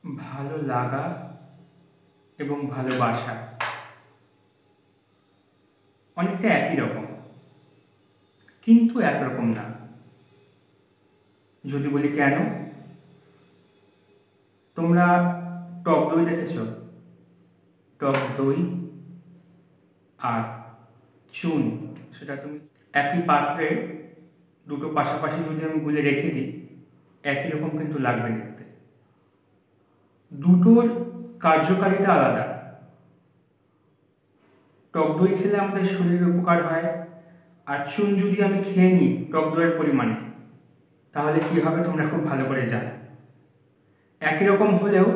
ভালো লাগা এবং ভালোবাসা অনেকটা একই রকম, কিন্তু একরকম না। যদি বলি কেন, তোমরা টক দই দেখেছ? টক দই আর চুন, সেটা তুমি একই পাত্রে দুটো পাশাপাশি যদি আমি গুলে রেখে দিই, একই রকম কিন্তু লাগবে দেখতে। দুটোর কার্যকারিতা আলাদা। টক দই খেলে আমাদের শরীরের উপকার হয়, আর চুন যদি আমি খেয়ে নিই টক দইয়ের পরিমাণে, তাহলে কী হবে তোমরা খুব ভালো করে জানো। একই রকম হলেও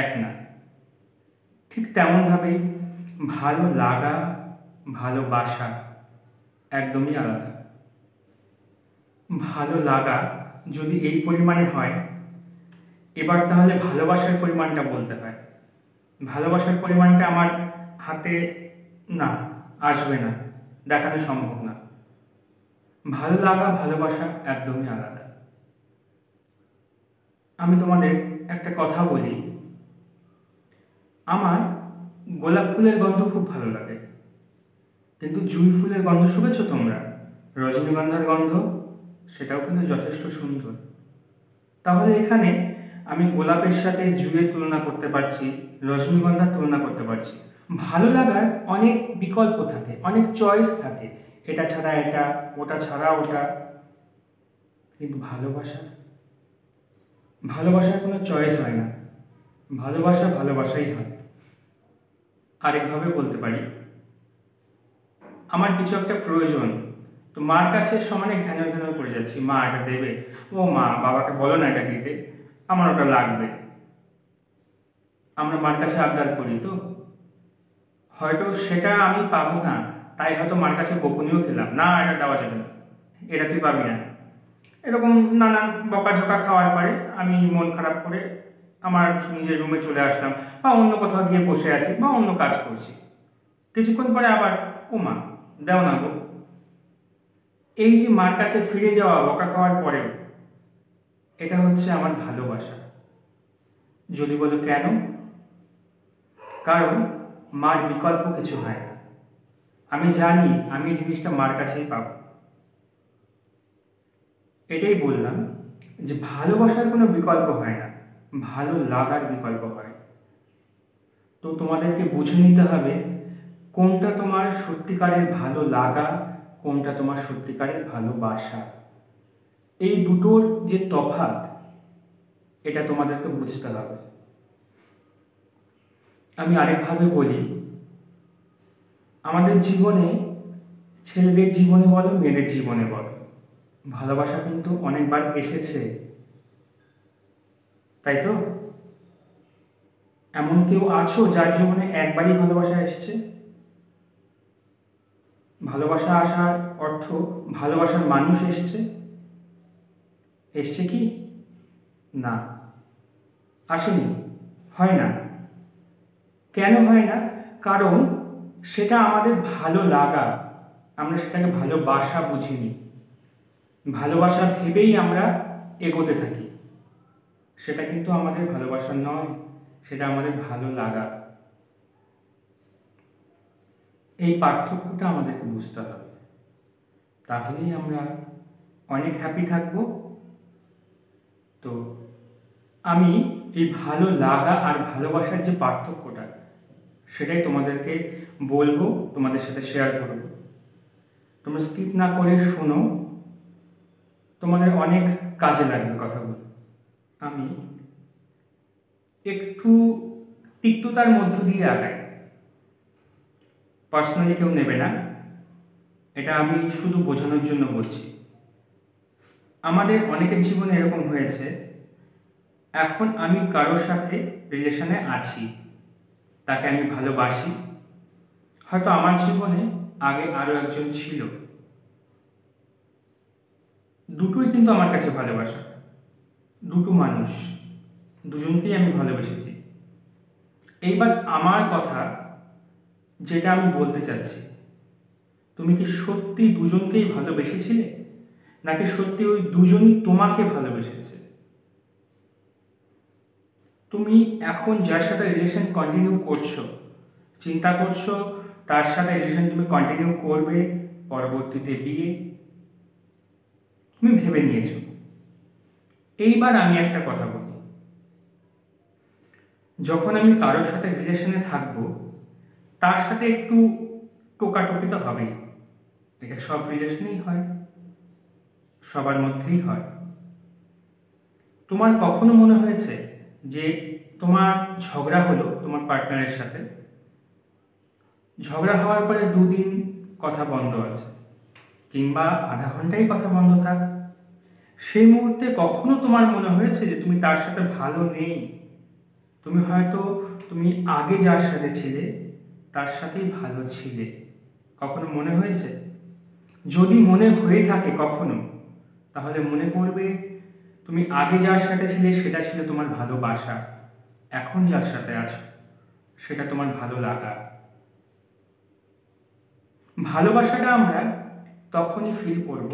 এক না। ঠিক তেমনভাবেই ভালো লাগা, ভালোবাসা একদমই আলাদা। ভালো লাগা যদি এই পরিমাণে হয়, এবার তাহলে ভালোবাসার পরিমাণটা বলতে হয়। ভালোবাসার পরিমাণটা আমার হাতে না, আসবে না, দেখানো সম্ভব না। ভালো লাগা ভালোবাসা একদমই আলাদা। আমি তোমাদের একটা কথা বলি, আমার গোলাপ ফুলের গন্ধ খুব ভালো লাগে, কিন্তু জুঁই ফুলের গন্ধ শুনেছো তোমরা? রজনীগন্ধার গন্ধ, সেটাও কিন্তু যথেষ্ট সুন্দর। তাহলে এখানে আমি গোলাপের সাথে জুঁইয়ের তুলনা করতে পারছি, রজনীগন্ধার তুলনা করতে পারছি। ভালো লাগার অনেক বিকল্প থাকে, অনেক চয়েস থাকে, এটা ছাড়া এটা, ওটা ছাড়া ওটা। কিন্তু ভালোবাসার কোনো চয়েস হয় না। ভালোবাসা ভালোবাসাই হয়। আরেকভাবে বলতে পারি, আমার কিছু একটা প্রয়োজন, তো মার কাছে সমানে ঘ্যানো ঘ্যানো করে যাচ্ছি, মা এটা দেবে, ও মা বাবাকে বলো না এটা দিতে, আমার ওটা লাগবে। আমরা মার কাছে আবদার করি, তো হয়তো সেটা আমি পাবো না, তাই হয়তো মার কাছে বকুনিও খেলাম, না এটা দেওয়া যাবে না, এটা তুই পাবি না। এরকম নানান বকাঝকা খাওয়ার পরে আমি মন খারাপ করে আমার নিজের রুমে চলে আসলাম, বা অন্য কোথাও গিয়ে বসে আছি, বা অন্য কাজ করছি। কিছুক্ষণ পরে আবার, ও মা দেও না গো। এই যে মার কাছে ফিরে যাওয়া বকা খাওয়ার পরেও, এটা হচ্ছে আমার ভালোবাসা। যদি বলো কেন, কারণ মার বিকল্প কিছু হয় না। আমি জানি আমি জিনিসটা মার কাছেই পাবো। এটাই বললাম যে ভালোবাসার কোনো বিকল্প হয় না, ভালো লাগার বিকল্প হয়। তো তোমাদেরকে বুঝে নিতে হবে কোনটা তোমার সত্যিকারের ভালো লাগা, কোনটা তোমার সত্যিকারের ভালোবাসা। এই দুটোর যে তফাৎ, এটা তোমাদেরকে বুঝতে হবে। আমি আরেকভাবে বলি, আমাদের জীবনে, ছেলেদের জীবনে বলো মেয়েদের জীবনে বলো, ভালোবাসা কিন্তু অনেকবার এসেছে, তাই তো? এমন কেউ আছো যার জীবনে একবারই ভালোবাসা এসছে? ভালোবাসা আসার অর্থ ভালোবাসার মানুষ এসছে? এসছে কি? না, আসেনি, হয় না। কেন হয় না? কারণ সেটা আমাদের ভালো লাগা, আমরা সেটাকে ভালোবাসা বুঝিনি। ভালোবাসা ভেবেই আমরা এগোতে থাকি, সেটা কিন্তু আমাদের ভালোবাসা নয়, সেটা আমাদের ভালো লাগা। এই পার্থক্যটা আমাদেরকে বুঝতে হবে, তাহলেই আমরা অনেক হ্যাপি থাকবো। তো আমি এই ভালো লাগা আর ভালোবাসার যে পার্থক্যটা, সেটাই তোমাদেরকে বলবো, তোমাদের সাথে শেয়ার করব। তোমরা স্কিপ না করে শোনো, তোমাদের অনেক কাজে লাগবে কথাগুলো। আমি একটু তিক্ততার মধ্য দিয়ে আগাই, পার্সোনালি কেউ নেবে না, এটা আমি শুধু বোঝানোর জন্য বলছি। আমাদের অনেকের জীবনে এরকম হয়েছে, এখন আমি কারোর সাথে রিলেশনে আছি, তাকে আমি ভালোবাসি, হয়তো আমার জীবনে আগে আরও একজন ছিল, দুটোই কিন্তু আমার কাছে ভালোবাসা। দুটো মানুষ, দুজনকেই আমি ভালোবেসেছি। এইবার আমার কথা যেটা আমি বলতে চাচ্ছি, তুমি কি সত্যি দুজনকেই ভালোবেসেছিলে, নাকি সত্যি ওই দুজনই তোমাকে ভালোবেসেছে? তুমি এখন যার সাথে রিলেশন কন্টিনিউ করছো, চিন্তা করছো তার সাথে রিলেশন তুমি কন্টিনিউ করবে, পরবর্তীতে বিয়ে তুমি ভেবে নিয়েছো। এইবার আমি একটা কথা বলি, যখন আমি কারোর সাথে রিলেশনে থাকবো তার সাথে একটু টোকাটুকি তো হবেই। এটা সব রিলেশনেই হয়, সবার মধ্যেই হয়। তোমার কখনো মনে হয়েছে যে তোমার ঝগড়া হলো তোমার পার্টনারের সাথে, ঝগড়া হওয়ার পরে 2 দিন কথা বন্ধ আছে, কিংবা আধা ঘন্টাই কথা বন্ধ থাক, সেই মুহূর্তে কখনো তোমার মনে হয়েছে যে তুমি তার সাথে ভালো নেই? তুমি হয়তো তুমি আগে যার সাথে ছিলে তার সাথেই ভালো ছিলে, কখনো মনে হয়েছে? যদি মনে হয়ে থাকে কখনো, তাহলে মনে করবে তুমি আগে যার সাথে ছিলে সেটা ছিল তোমার ভালোবাসা, এখন যার সাথে আছো সেটা তোমার ভালো লাগা। ভালোবাসাটা আমরা তখনই ফিল করব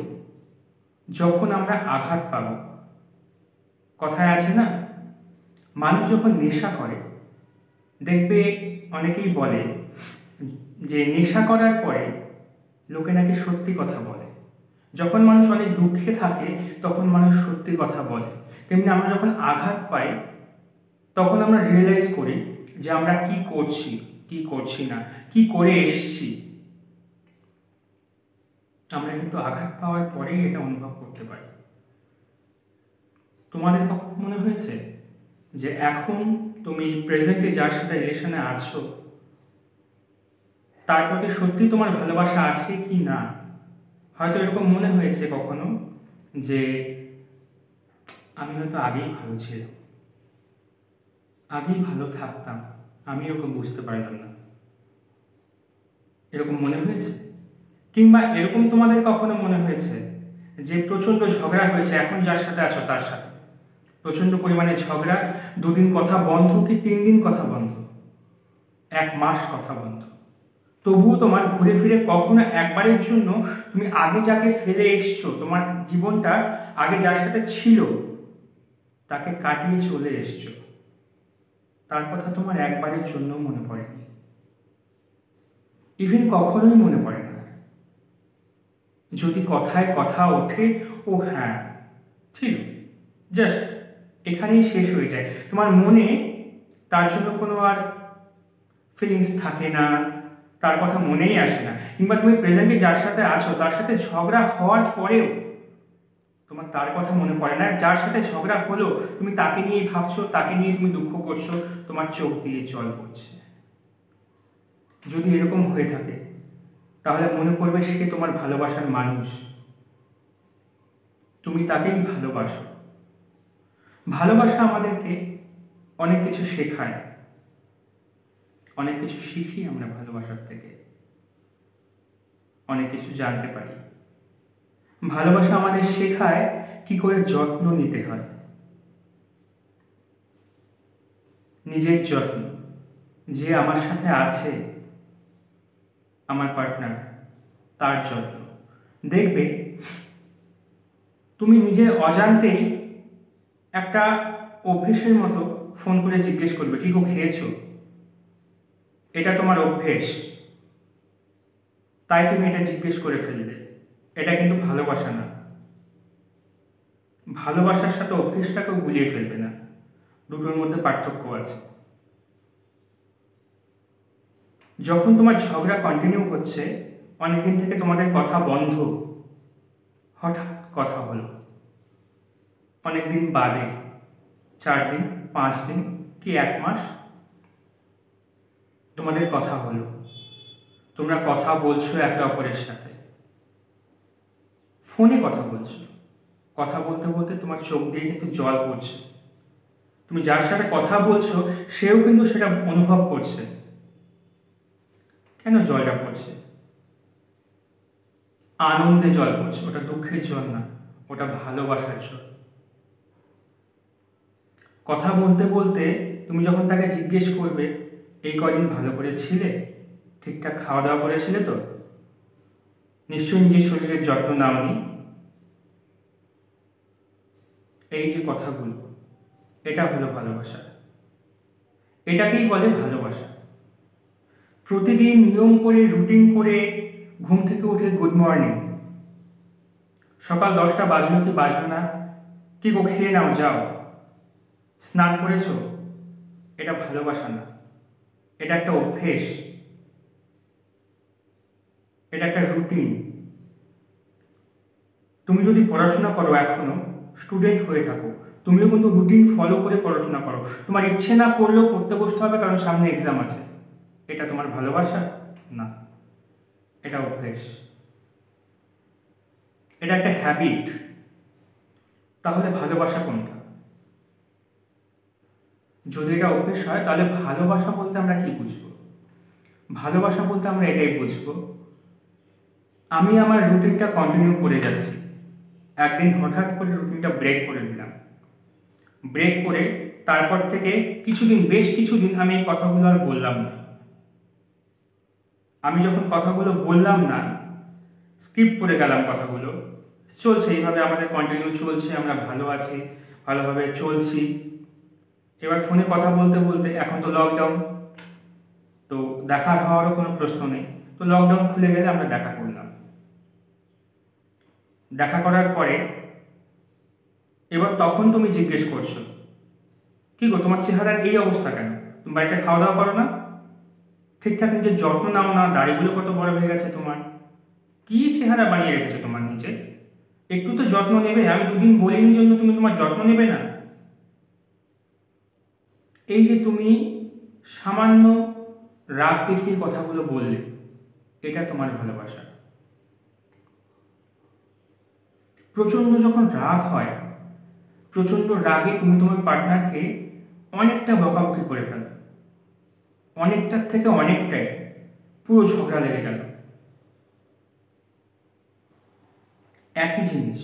যখন আমরা আঘাত পাব। কথায় আছে না, মানুষ যখন নেশা করে, দেখবে অনেকেই বলে যে নেশা করার পরে লোকে নাকি সত্যি কথা বলে। যখন মানুষ অনেক দুঃখে থাকে তখন মানুষ সত্যি কথা বলে। তেমনি আমরা যখন আঘাত পাই তখন আমরা রিয়েলাইজ করি যে আমরা কি করছি, কি করছি না, কি করে এসছি। আমরা কিন্তু আঘাত পাওয়ার পরেই এটা অনুভব করতে পারি। তোমাদের কখন মনে হয়েছে যে এখন তুমি প্রেজেন্টে যার সাথে রিলেশনে আছো তার প্রতি সত্যি তোমার ভালোবাসা আছে কি না? হয়তো এরকম মনে হয়েছে কখনো যে আমি হয়তো আগেই ভালো ছিলাম, আগেই ভালো থাকতাম, আমি এরকম বুঝতে পারলাম না, এরকম মনে হয়েছে? কিংবা এরকম তোমাদের কখনো মনে হয়েছে যে প্রচণ্ড ঝগড়া হয়েছে এখন যার সাথে আছো তার সাথে, প্রচণ্ড পরিমাণে ঝগড়া, 2 দিন কথা বন্ধ কি 3 দিন কথা বন্ধ, 1 মাস কথা বন্ধ, তবুও তোমার ঘুরে ফিরে কখনো একবারের জন্য তুমি আগে যাকে ফেলে এসছো, তোমার জীবনটা আগে যার সাথে ছিল তাকে কাটিয়ে চলে এসছো, তার কথা তোমার একবারের জন্য মনে পড়েনি, ইভেন কখনোই মনে পড়ে না। যদি কথায় কথা ওঠে, ও হ্যাঁ ছিল, জাস্ট এখানেই শেষ হয়ে যায়, তোমার মনে তার জন্য কোনো আর ফিলিংস থাকে না, তার কথা মনেই আসে না। কিংবা তুমি প্রেজেন্টে যার সাথে আছো তার সাথে ঝগড়া হওয়ার পরেও তোমার তার কথা মনে পড়ে না, যার সাথে ঝগড়া হলো তুমি তাকে নিয়েই ভাবছো, তাকে নিয়ে তুমি দুঃখ করছো, তোমার চোখ দিয়ে জল পড়ছে। যদি এরকম হয়ে থাকে তাহলে মনে করবে সে তোমার ভালোবাসার মানুষ, তুমি তাকেই ভালোবাসো। ভালোবাসা আমাদেরকে অনেক কিছু শেখায়, অনেক কিছু শিখি আমরা ভালোবাসার থেকে, অনেক কিছু জানতে পারি। ভালোবাসা আমাদের শেখায় কি করে যত্ন নিতে হয়, নিজের যত্ন। যে আমার সাথে আছে, আমার পার্টনার, তার যত্ন। দেখবে তুমি নিজের অজান্তেই একটা অভ্যেসের মতো ফোন করে জিজ্ঞেস করবে কি গো খেয়েছো, এটা তোমার অভ্যেস, তাই তুমি এটা জিজ্ঞেস করে ফেলবে। এটা কিন্তু ভালোবাসা না। ভালোবাসার সাথে অভ্যেসটাকেও গুলিয়ে ফেলবে না, দুটোর মধ্যে পার্থক্য আছে। যখন তোমার ঝগড়া কন্টিনিউ হচ্ছে, অনেকদিন থেকে তোমাদের কথা বন্ধ, হঠাৎ কথা হলো অনেকদিন বাদে, 4 দিন 5 দিন কি 1 মাস তোমাদের কথা হলো, তোমরা কথা বলছো একে অপরের সাথে, ফোনে কথা বলছো, কথা বলতে বলতে তোমার চোখ দিয়ে কিন্তু জল পড়ছে, তুমি যার সাথে কথা বলছো সেও কিন্তু সেটা অনুভব করছে। কেন জলটা পড়ছে? আনন্দে জল পড়ছে, ওটা দুঃখের জল না, ওটা ভালোবাসার জল। কথা বলতে বলতে তুমি যখন তাকে জিজ্ঞেস করবে এই কদিন ভালো করে ছিলে, ঠিকঠাক খাওয়া দাওয়া করেছিলে তো, নিশ্চয়ই নিজের শরীরের যত্ন নাওনি, এই যে কথাগুলো, এটা হলো ভালোবাসা। এটাকেই বলে ভালোবাসা। প্রতিদিন নিয়ম করে, রুটিন করে ঘুম থেকে উঠে গুড মর্নিং, সকাল 10টা বাজলো কি বাজলো না, কি গো খেয়ে নাও যাও, স্নান করেছো, এটা ভালোবাসা না, এটা একটা অভ্যেস, এটা একটা রুটিন। তুমি যদি পড়াশোনা করো, এখনো স্টুডেন্ট হয়ে থাকো, তুমিও কিন্তু রুটিন ফলো করে পড়াশোনা করো। তোমার ইচ্ছে না করলেও পড়তে বসতে হবে কারণ সামনে এক্সাম আছে। এটা তোমার ভালোবাসা না, এটা অভ্যেস, এটা একটা হ্যাবিট। তাহলে ভালোবাসা কোনটা? যদি এটা অভ্যেস হয় তাহলে ভালোবাসা বলতে আমরা কি বুঝবো? ভালোবাসা বলতে আমরা এটাই বুঝবো, আমি আমার রুটিনটা কন্টিনিউ করে যাচ্ছি, একদিন হঠাৎ করে রুটিনটা ব্রেক করে দিলাম, ব্রেক করে তারপর থেকে কিছুদিন, বেশ কিছুদিন আমি এই কথাগুলো আর বললাম না। আমি যখন কথাগুলো বললাম না, স্কিপ করে গেলাম কথাগুলো, চলছে এইভাবে, আমাদের কন্টিনিউ চলছে, আমরা ভালো আছি, ভালোভাবে চলছি। এবার ফোনে কথা বলতে বলতে, এখন তো লকডাউন, তো দেখা হওয়ারও কোনো প্রশ্ন নেই, তো লকডাউন খুলে গেলে আমরা দেখা করলাম। দেখা করার পরে এবার তখন তুমি জিজ্ঞেস করছো, কি গো তোমার চেহারার এই অবস্থা কেন? তুমি বাড়িতে খাওয়া দাওয়া করো না? ঠিকঠাক নিজের যত্ন নাও না? দাড়িগুলো কত বড় হয়ে গেছে তোমার, কি চেহারা বানিয়ে রেখেছো তোমার নিজে? একটু তো যত্ন নেবে। আমি দুদিন বলিনি জন্য তুমি তোমার যত্ন নেবে না? এই যে তুমি সামান্য রাগ দেখিয়ে কথাগুলো বললে, এটা তোমার ভালোবাসা। প্রচন্ড যখন রাগ হয়, প্রচন্ড রাগে তুমি তোমার পার্টনারকে অনেকটা বকাবকি করে ফেলো, অনেকটার থেকে অনেকটাই, পুরো ঝগড়া লেগে গেল। একই জিনিস,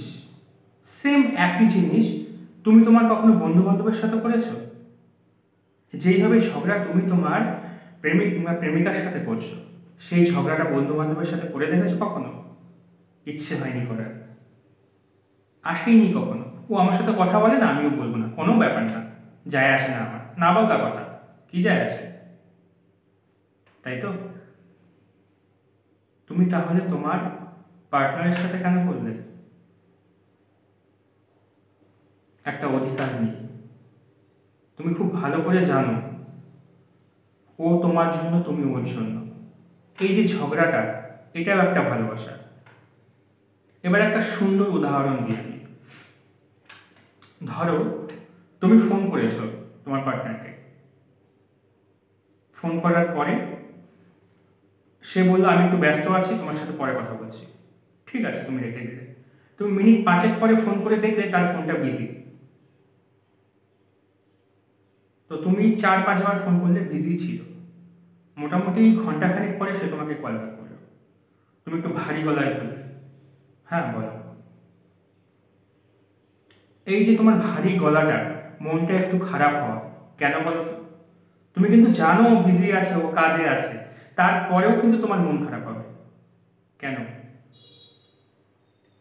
সেম একই জিনিস তুমি তোমার কখনো বন্ধু বান্ধবের সাথে করেছো? যেইভাবে ঝগড়া তুমি তোমার প্রেমিক কিংবা প্রেমিকার সাথে করছো, সেই ঝগড়াটা বন্ধু বান্ধবের সাথে করে দেখেছো কখনো? ইচ্ছে হয়নি করার, আসেইনি কখনো। ও আমার সাথে কথা বলে না, আমিও বলবো না, কোনো ব্যাপার না, যায় আসে না আমার, না বলতা কথা, কি যায় আসে, তাই তো? তুমি তাহলে তোমার পার্টনারের সাথে কেন করলে? একটা অধিকার নেই। তুমি খুব ভালো করে জানো ও তোমার জন্য, তুমি ওর জন্য। এই যে ঝগড়াটা, এটাও একটা ভালোবাসা। এবার একটা সুন্দর উদাহরণ দিই আমি। ধরো তুমি ফোন করেছো তোমার পার্টনারকে, ফোন করার পরে সে বললো আমি একটু ব্যস্ত আছি, তোমার সাথে পরে কথা বলছি। ঠিক আছে, তুমি রেখে দিলে। তুমি মিনিট 5 পরে ফোন করে দেখলে তার ফোনটা বিজি। তো তুমি 4-5 বার ফোন করলে, বিজি ছিল। মোটামুটি ঘন্টাখানেক পরে সে তোমাকে কল ব্যাক করলো। তুমি একটু ভারী গলায় বললে, হ্যাঁ বলো। এই যে তোমার ভারী গলাটা, মনটা একটু খারাপ হওয়া, কেন বলো তো? তুমি কিন্তু জানো ও বিজি আছে, ও কাজে আছে, তারপরেও কিন্তু তোমার মন খারাপ হবে কেন?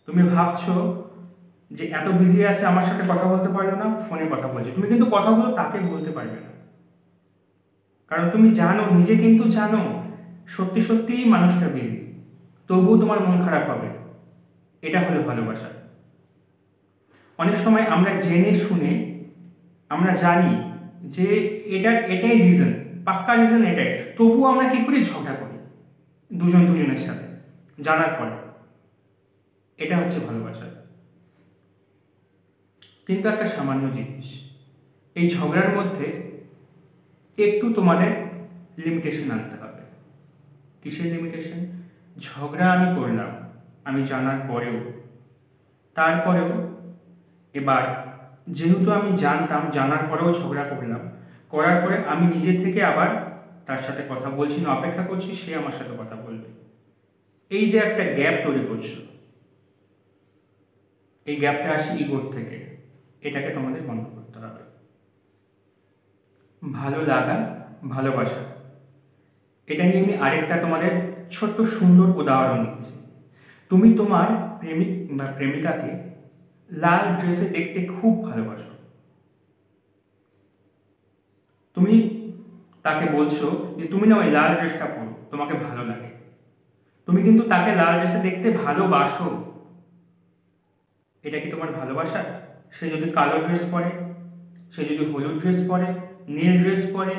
তুমি ভাবছো যে এত বিজি আছে, আমার সাথে কথা বলতে পারলো না, ফোনে কথা বলছে। তুমি কিন্তু কথাগুলো তাকে বলতে পারবে না, কারণ তুমি জানো, নিজে কিন্তু জানো সত্যি সত্যিই মানুষটা বিজি, তবুও তোমার মন খারাপ হবে। এটা হলো ভালোবাসা। অনেক সময় আমরা জেনে শুনে, আমরা জানি যে এটাই রিজন, পাক্কা রিজন এটাই, তবুও আমরা কি করি? ঝগড়া করি দুজন দুজনের সাথে, জানার পরে। এটা হচ্ছে ভালোবাসা। কিন্তু একটা সামান্য জিনিস, এই ঝগড়ার মধ্যে একটু তোমাদের লিমিটেশন আনতে হবে। কিসের লিমিটেশন? ঝগড়া আমি করলাম, আমি জানার পরেও, তারপরেও, এবার যেহেতু আমি জানতাম, জানার পরেও ঝগড়া করলাম, করার পরে আমি নিজে থেকে আবার তার সাথে কথা বলছি না, অপেক্ষা করছি সে আমার সাথে কথা বলবে। এই যে একটা গ্যাপ তৈরি করছো, এই গ্যাপটা আসে ইগোর থেকে। এটাকে তোমাদের বন্ধ করতে হবে। ভালো লাগা, ভালোবাসা, এটা নিয়ে আমি আরেকটা তোমাদের ছোট্ট সুন্দর উদাহরণ দিচ্ছি। তুমি তোমার প্রেমিক বা প্রেমিকাকে লাল ড্রেসে দেখতে খুব ভালোবাসো। তুমি তাকে বলছো যে তুমি না ওই লাল ড্রেসটা পরো, তোমাকে ভালো লাগে, তুমি কিন্তু তাকে লাল ড্রেসে দেখতে ভালোবাসো, এটা কি তোমার ভালোবাসা? সে যদি কালো ড্রেস পরে, সে যদি হলুদ ড্রেস পরে, নীল ড্রেস পরে,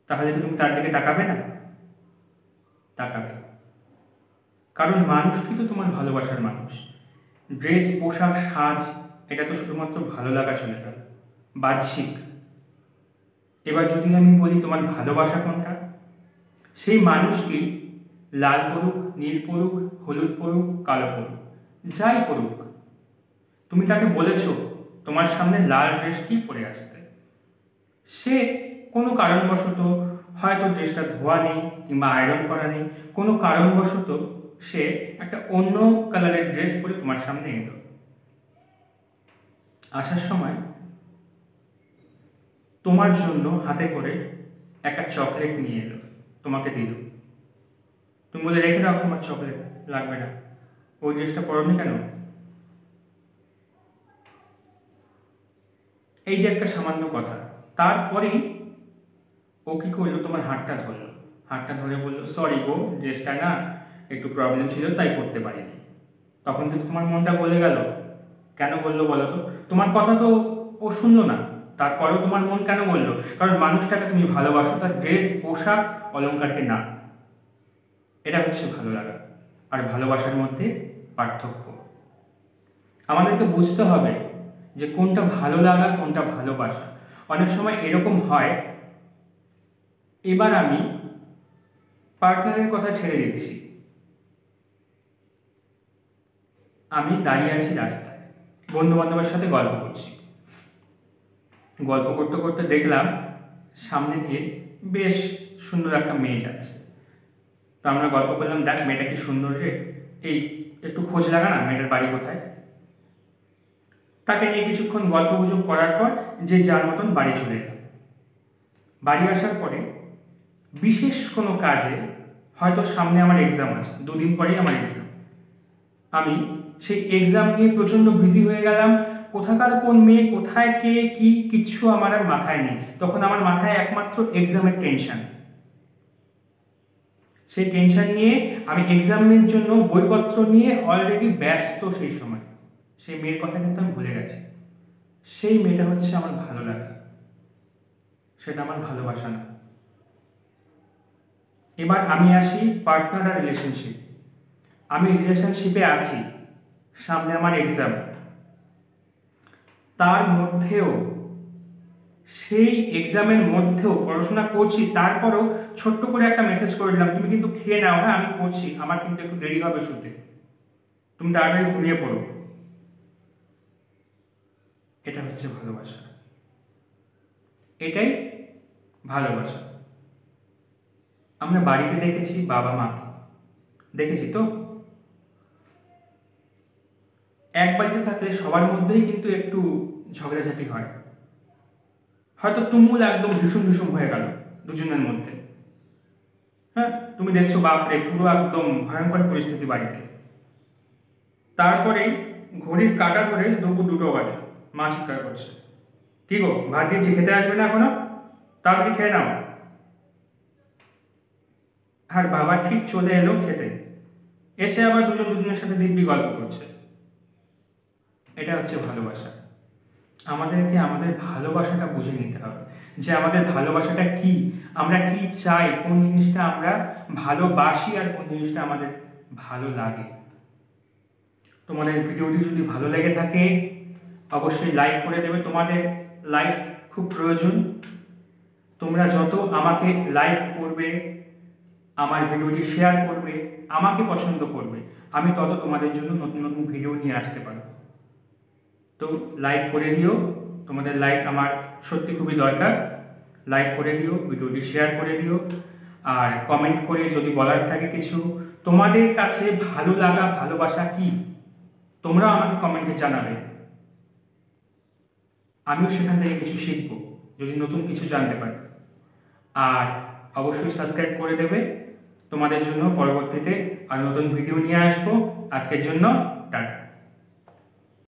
তাহলে কি তুমি তার দিকে তাকাবে না? তাকাবে, কারণ মানুষটি তো তোমার ভালোবাসার মানুষ। ড্রেস, পোশাক, সাজ এটা তো শুধুমাত্র ভালো লাগা চলে গেল, বাহ্যিক। এবার যদি আমি বলি তোমার ভালোবাসা কোনটা, সেই মানুষটি লাল পড়ুক, নীল পড়ুক, হলুদ পড়ুক, কালো পড়ুক, যাই পড়ুক, তুমি তাকে বলেছো তোমার সামনে লাল ড্রেসটি পরে আসতে, সে কোনো কারণবশত, হয়তো ড্রেসটা ধোয়া নেই কিংবা আয়রন করা নেই, কোনো কারণবশত সে একটা অন্য কালারের ড্রেস পরে তোমার সামনে এলো। আসার সময় তোমার জন্য হাতে করে একটা চকলেট নিয়ে এলো, তোমাকে দিল, তুমি বলে রেখে দাও, তোমার চকলেট লাগবে না, ওই ড্রেসটা পরোনি কেন? এই যে একটা সামান্য কথা, তারপরেই ও কি করলো, তোমার হাতটা ধরলো, হাতটা ধরে বললো সরি গো, ড্রেসটা না একটু প্রবলেম ছিল তাই পড়তে পারিনি। তখন কিন্তু তোমার মনটা গলে গেল। কেন বললো বলো তো? তোমার কথা তো ও শুনলো না, তারপরেও তোমার মন কেন বললো? কারণ মানুষটাকে তুমি ভালোবাসো, তার ড্রেস, পোশাক, অলংকারকে না। এটা হচ্ছে ভালো লাগা আর ভালোবাসার মধ্যে পার্থক্য। আমাদেরকে বুঝতে হবে যে কোনটা ভালো লাগা, কোনটা ভালোবাসা। অনেক সময় এরকম হয়, এবার আমি পার্টনারের কথা ছেড়ে দিচ্ছি, আমি দাঁড়িয়ে আছি রাস্তায়, বন্ধু বান্ধবের সাথে গল্প করছি, গল্প করতে করতে দেখলাম সামনে দিয়ে বেশ সুন্দর একটা মেয়ে যাচ্ছে। তো আমরা গল্প করলাম, দেখ মেয়েটা কি সুন্দর রে, এই একটু খোঁজ লাগা না, মেয়েটার বাড়ি কোথায়। তাকে নিয়ে কিছুক্ষণ গল্প গুজব করার পর যে যার মতন বাড়ি চলে এলাম। বাড়ি আসার পরে বিশেষ কোনো কাজে, হয়তো সামনে আমার এক্সাম আছে, দুদিন পরেই আমার এক্সাম, আমি সেই এক্সাম নিয়ে প্রচণ্ড বিজি হয়ে গেলাম। কোথাকার কোন মেয়ে, কোথায় কে কি, কিচ্ছু আমার আর মাথায় নেই। তখন আমার মাথায় একমাত্র এক্সামের টেনশন। সেই টেনশন নিয়ে আমি এক্সামের জন্য বইপত্র নিয়ে অলরেডি ব্যস্ত। সেই সময় সেই মেয়ের কথা কিন্তু আমি ভুলে গেছি। সেই মেয়েটা হচ্ছে আমার ভালো লাগা, সেটা আমার ভালোবাসা না। এবার আমি আসি পার্টনার আর রিলেশনশিপ। আমি রিলেশনশিপে আছি, সামনে আমার এক্সাম, তার মধ্যেও, সেই এক্সামের মধ্যেও পড়াশোনা করছি, তারপরেও ছোট্ট করে একটা মেসেজ করে দিলাম, তুমি কিন্তু খেয়ে নাও, হ্যাঁ আমি পড়ছি, আমার কিন্তু একটু দেরি হবে শুতে, তুমি তাড়াতাড়ি ঘুমিয়ে পড়ো। এটা হচ্ছে ভালোবাসা, এটাই ভালোবাসা। আমরা বাড়িতে দেখেছি বাবা মাকে, দেখেছি তো, এক বাড়িতে থাকলে সবার মধ্যেই কিন্তু একটু ঝগড়াঝাটি হয়, হয়তো তুমুল একদম ভীষণ ভীষণ হয়ে গেল দুজনের মধ্যে। হ্যাঁ, তুমি দেখছো বাপরে পুরো একদম ভয়ঙ্কর পরিস্থিতি বাড়িতে। তারপরেই ঘড়ির কাঁটা ধরে দুপুর 2টো বাজে, মা চিৎকার করছে, কি গো ভাত দিয়েছি, খেতে আসবে না এখনো, তাড়াতাড়ি খেয়ে নাও। আর বাবা ঠিক চলে এলো খেতে, এসে আবার দুজন দুজনের সাথে দিব্যি গল্প করছে। এটা হচ্ছে ভালোবাসা। আমাদেরকে আমাদের ভালোবাসাটা বুঝে নিতে হবে যে আমাদের ভালোবাসাটা কি, আমরা কি চাই, কোন জিনিসটা আমরা ভালোবাসি আর কোন জিনিসটা আমাদের ভালো লাগে। তোমাদের ভিডিওটি যদি ভালো লেগে থাকে অবশ্যই লাইক করে দেবে, তোমাদের লাইক খুব প্রয়োজন। তোমরা যত আমাকে লাইক করবে, আমার ভিডিওটি শেয়ার করবে, আমাকে পছন্দ করবে, আমি তত তোমাদের জন্য নতুন নতুন ভিডিও নিয়ে আসতে পারবো। তো লাইক করে দিও, তোমাদের লাইক আমার সত্যি খুবই দরকার। লাইক করে দিও, ভিডিওটি শেয়ার করে দিও, আর কমেন্ট করে যদি বলার থাকে কিছু, তোমাদের কাছে ভালো লাগা, ভালোবাসা কি, তোমরা আমাকে কমেন্টে জানাবে। আমিও সেখান থেকে কিছু শিখব যদি নতুন কিছু জানতে পারি। আর অবশ্যই সাবস্ক্রাইব করে দেবে, তোমাদের জন্য পরবর্তীতে আর নতুন ভিডিও নিয়ে আসবো। আজকের জন্য টাটা।